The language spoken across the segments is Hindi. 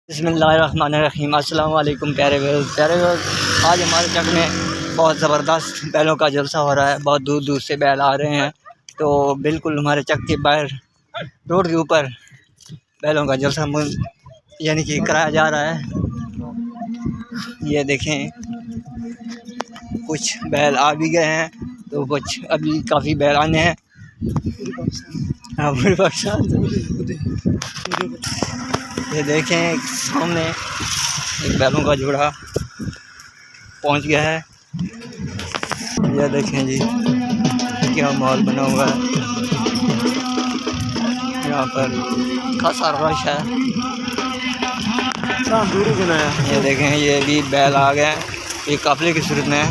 बिस्मिल्लाहिर्रहमानिर्रहीम। अस्सलाम वालेकुम प्यारे व्यूअर्स। आज हमारे चक में बहुत ज़बरदस्त बैलों का जलसा हो रहा है। बहुत दूर दूर से बैल आ रहे हैं, तो बिल्कुल हमारे चक के बाहर रोड के ऊपर बैलों का जलसा यानी कि कराया जा रहा है। ये देखें, कुछ बैल आ भी गए हैं, तो कुछ अभी काफ़ी बैल आने हैं। ये देखें, सामने एक बैलों का जोड़ा पहुंच गया है। ये देखें जी, क्या माहौल बना हुआ है। यहाँ पर खासा रश है। ये देखें, ये भी बैल आ गए हैं। ये काफिले की सूरत में है।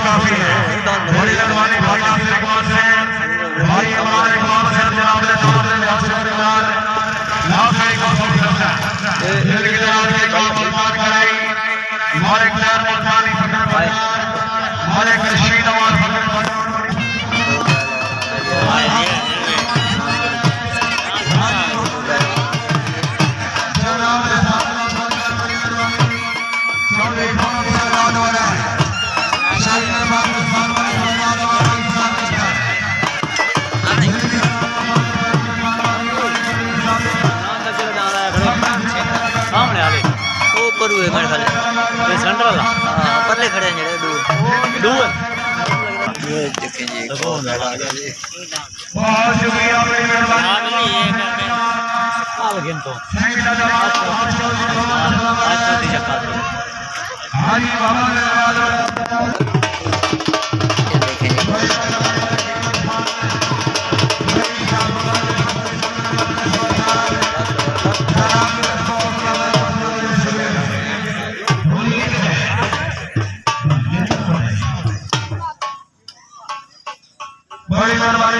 काफी है बड़ी लगवानी भाई भाई हमारे जनाब परले खड़े हैं दूर। ये देखें जी, बहुत शुक्रिया। बड़ी मेहरबानी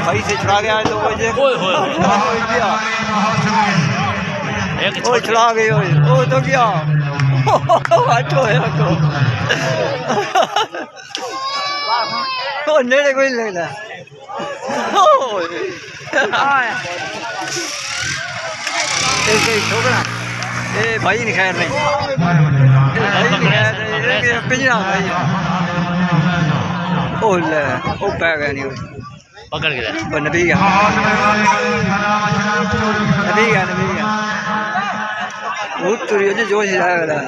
भाई से छुड़ा गया तो वो छुड़ा गई तो क्या हटो हटो ओ नेड़े कोई नहीं लगता छोकरा ए भाई नहीं खैर नहीं भाई नहीं खैर पिंजरा भाई ओ ले ओ पै गया नहीं पकड़ के नबी गया नबी गया नबी गया बहुत तुरी हो जोश जाएगा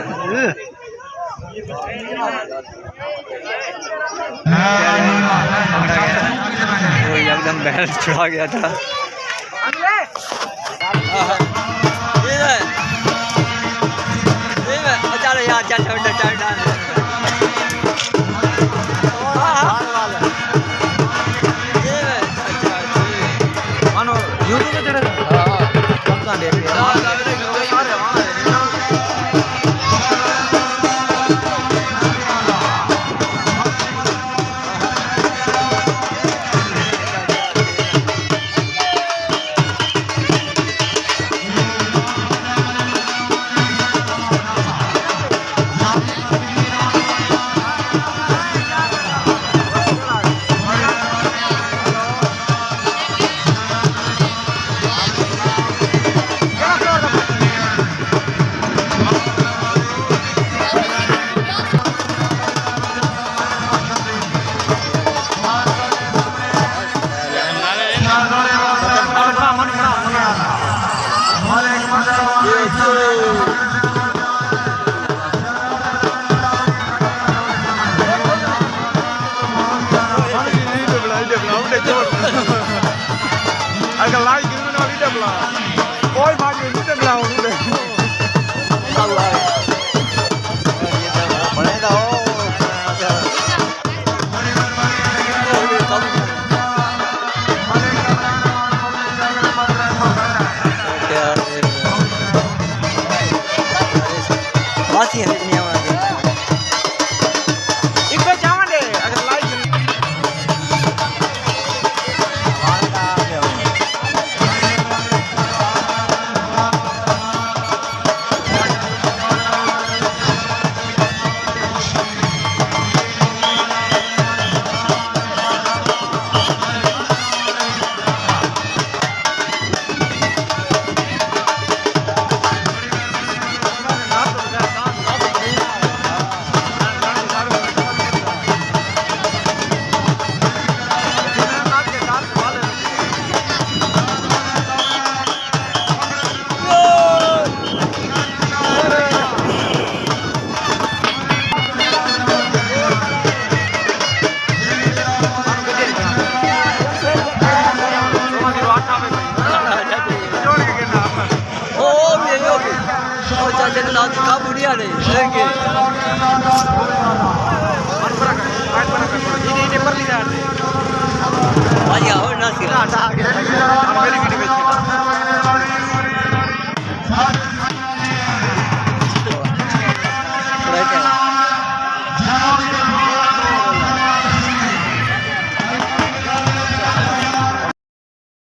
वो एकदम बैल छुड़ा गया था चलो यार चल agak lagi gini nak lihat belah. Oi maju lihat belah udah. Allah. Mana tahu. masih hari ini awak. Ikut jangan deh, agak lagi. Oh, jadi nanti kamu dia ni. Okay.